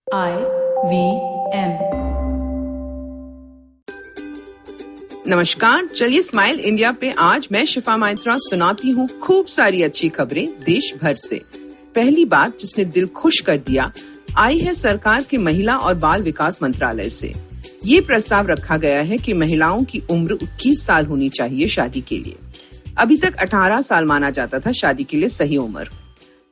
IVM। नमस्कार, चलिए smile India पे आज मैं शिफा माइत्रा सुनाती हूँ खूब सारी अच्छी खबरें देश भर से। पहली बात जिसने दिल खुश कर दिया आई है सरकार के महिला और बाल विकास मंत्रालय से। ये प्रस्ताव रखा गया है कि महिलाओं की उम्र 21 साल होनी चाहिए शादी के लिए। अभी तक 18 साल माना जाता था शादी के लिए सही उम्र।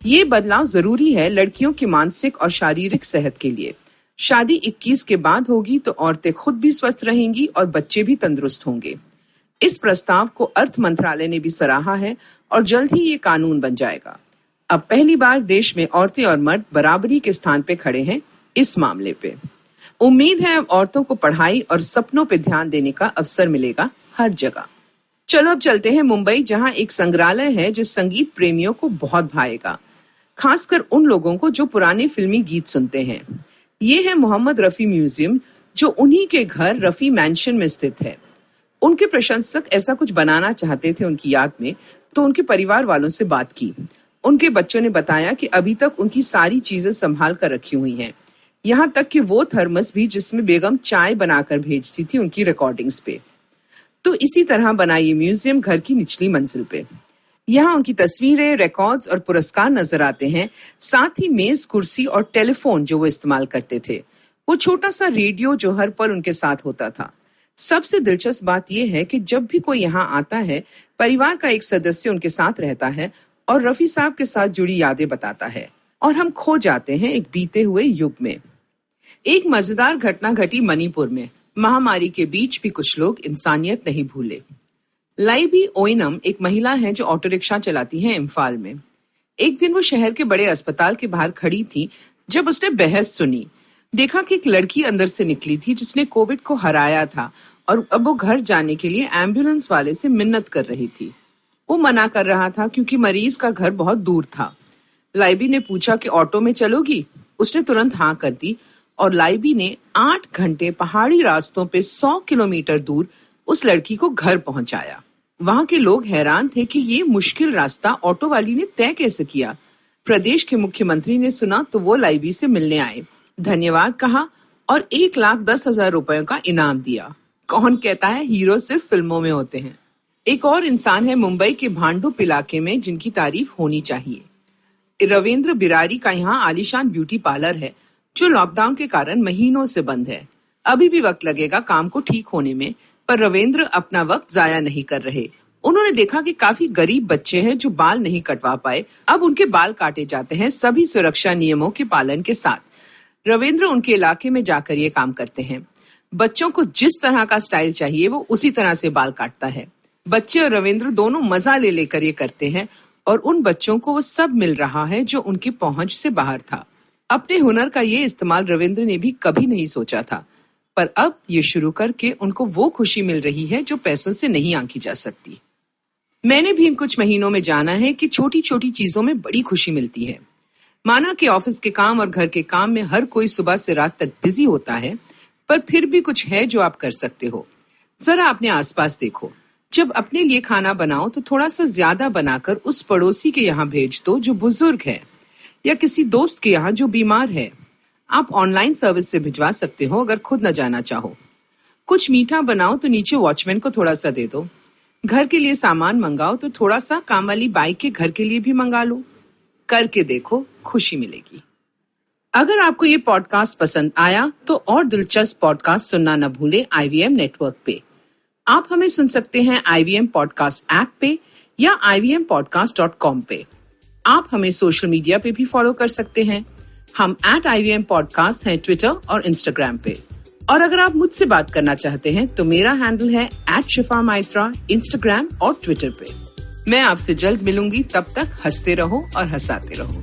ये बदलाव जरूरी है लड़कियों की मानसिक और शारीरिक सेहत के लिए। शादी 21 के बाद होगी तो औरतें खुद भी स्वस्थ रहेंगी और बच्चे भी तंदुरुस्त होंगे। इस प्रस्ताव को अर्थ मंत्रालय ने भी सराहा है और जल्द ही ये कानून बन जाएगा। अब पहली बार देश में औरतें और मर्द बराबरी के स्थान पे खड़े हैं इस मामले पे। उम्मीद है अब औरतों को पढ़ाई और सपनों पे ध्यान देने का अवसर मिलेगा हर जगह। चलो अब चलते हैं मुंबई, जहां एक संग्रहालय है जो संगीत प्रेमियों को बहुत भाएगा, खासकर उन लोगों को जो पुराने फिल्मी गीत सुनते हैं। ये है मोहम्मद रफी म्यूजियम, जो उन्हीं के घर रफी मैंशन में स्थित है। उनके प्रशंसक ऐसा कुछ बनाना चाहते थे उनकी याद में, तो उनके परिवार वालों से बात की। उनके बच्चों ने बताया कि अभी तक उनकी सारी चीजें संभाल कर रखी हुई हैं, यहाँ तक कि वो थर्मस भी जिसमें बेगम चाय बनाकर भेजती थी उनकी रिकॉर्डिंग्स पे। तो इसी तरह बना ये म्यूजियम घर की निचली मंजिल पे। यहाँ उनकी तस्वीरें, रिकॉर्ड्स और पुरस्कार नजर आते हैं, साथ ही मेज, कुर्सी और टेलीफोन जो वो इस्तेमाल करते थे, वो छोटा सा रेडियो जो हर पल उनके साथ होता था। सबसे दिलचस्प बात यह है कि जब भी कोई यहाँ आता है, परिवार का एक सदस्य उनके साथ रहता है और रफी साहब के साथ जुड़ी यादें बताता है और हम खो जाते हैं एक बीते हुए युग में। एक मजेदार घटना घटी मणिपुर में। महामारी के बीच भी कुछ लोग इंसानियत नहीं भूले। लाइबी ओइनम एक महिला है जो ऑटो रिक्शा चलाती है इम्फाल में। एक दिन वो शहर के बड़े अस्पताल के बाहर खड़ी थी जब उसने बहस सुनी। देखा कि एक लड़की अंदर से निकली थी जिसने कोविड को हराया था और अब वो घर जाने के लिए एम्बुलेंस वाले से मिन्नत कर रही थी। वो मना कर रहा था क्योंकि मरीज का घर बहुत दूर था। लाइबी ने पूछा कि ऑटो में चलोगी? उसने तुरंत हाँ कर दी और लाइबी ने 8 घंटे पहाड़ी रास्तों पे 100 किलोमीटर दूर उस लड़की को घर पहुंचाया। वहां के लोग हैरान थे कि ये मुश्किल रास्ता ऑटो वाली ने तय कैसे किया। प्रदेश के मुख्यमंत्री ने सुना तो वो लाइबी से मिलने आए, धन्यवाद कहा और 1,10,000 रुपयों का इनाम दिया। कौन कहता है हीरो सिर्फ फिल्मों में होते हैं। एक और इंसान है मुंबई के भांडुप इलाके में जिनकी तारीफ होनी चाहिए। रविंद्र बिरारी का यहाँ आलीशान ब्यूटी पार्लर है जो लॉकडाउन के कारण महीनों से बंद है। अभी भी वक्त लगेगा काम को ठीक होने में, पर रविंद्र अपना वक्त जाया नहीं कर रहे। उन्होंने देखा कि काफी गरीब बच्चे हैं जो बाल नहीं कटवा पाए, अब उनके बाल काटे जाते हैं सभी सुरक्षा नियमों के पालन के साथ। रविंद्र उनके इलाके में जाकर ये काम करते हैं। बच्चों को जिस तरह का स्टाइल चाहिए वो उसी तरह से बाल काटता है। बच्चे और रविंद्र दोनों मजा ले लेकर ये करते हैं और उन बच्चों को वो सब मिल रहा है जो उनकी पहुंच से बाहर था। अपने हुनर का ये इस्तेमाल रविंद्र ने भी कभी नहीं सोचा था, पर अब ये शुरू करके उनको वो खुशी मिल रही है जो पैसों से नहीं आंकी जा सकती। मैंने भी इन कुछ महीनों में जाना है कि छोटी छोटी चीजों में बड़ी खुशी मिलती है। माना कि ऑफिस के काम और घर के काम में हर कोई सुबह से रात तक बिजी होता है, पर फिर भी कुछ है जो आप कर सकते हो। जरा अपने आसपास देखो। जब अपने लिए खाना बनाओ तो थोड़ा सा ज्यादा बनाकर उस पड़ोसी के यहाँ भेज दो जो बुजुर्ग है, या किसी दोस्त के यहाँ जो बीमार है। आप ऑनलाइन सर्विस से भिजवा सकते हो अगर खुद न जाना चाहो। कुछ मीठा बनाओ तो नीचे वॉचमैन को थोड़ा सा दे दो। घर के लिए सामान मंगाओ तो थोड़ा सा काम वाली बाई के घर के लिए भी मंगा लो। करके देखो, खुशी मिलेगी। अगर आपको ये पॉडकास्ट पसंद आया तो और दिलचस्प पॉडकास्ट सुनना न भूले IVM नेटवर्क पे। आप हमें सुन सकते हैं IVM पॉडकास्ट ऐप पे या ivmpodcast.com पे। आप हमें सोशल मीडिया पे भी फॉलो कर सकते हैं। हम @IVM पॉडकास्ट हैं ट्विटर और इंस्टाग्राम पे। और अगर आप मुझसे बात करना चाहते हैं तो मेरा हैंडल है @शिफा माइत्रा इंस्टाग्राम और ट्विटर पे। मैं आपसे जल्द मिलूंगी, तब तक हंसते रहो और हंसाते रहो।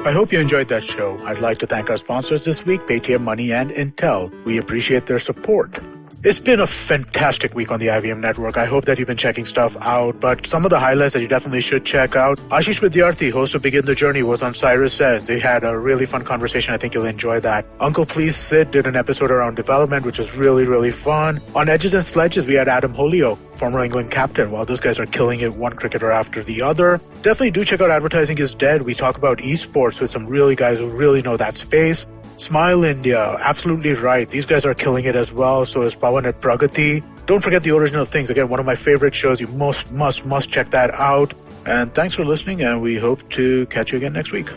I hope you enjoyed that show. I'd like to thank our sponsors this week, Paytm Money and Intel. We appreciate their support. It's been a fantastic week on the IVM network. I hope that you've been checking stuff out, but some of the highlights that you definitely should check out. Ashish Vidyarthi, host of Begin the Journey, was on Cyrus Says. They had a really fun conversation. I think you'll enjoy that. Uncle Please Sid did an episode around development, which was really, really fun. On Edges and Sledges, we had Adam Holyoke, former England captain. While those guys are killing it, one cricketer after the other. Definitely do check out Advertising is Dead. We talk about esports with some really guys who really know that space. Smile India, absolutely right. These guys are killing it as well. So is Pawan at Pragati. Don't forget The Original Things. Again, one of my favorite shows. You must check that out. And thanks for listening, and we hope to catch you again next week.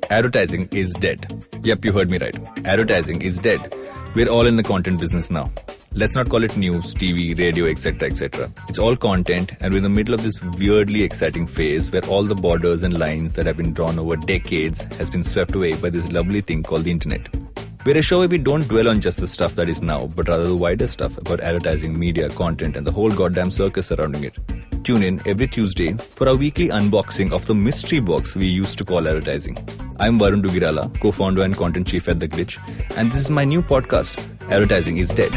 Advertising is dead. Yep, you heard me right. Advertising is dead. We're all in the content business now. Let's not call it news, TV, radio, etc., etc. It's all content, and we're in the middle of this weirdly exciting phase where all the borders and lines that have been drawn over decades has been swept away by this lovely thing called the internet. We're a show where we don't dwell on just the stuff that is now, but rather the wider stuff about advertising, media, content, and the whole goddamn circus surrounding it. Tune in every Tuesday for our weekly unboxing of the mystery box we used to call advertising. I'm Varun Dugirala, co-founder and content chief at The Glitch, and this is my new podcast, Advertising is Dead.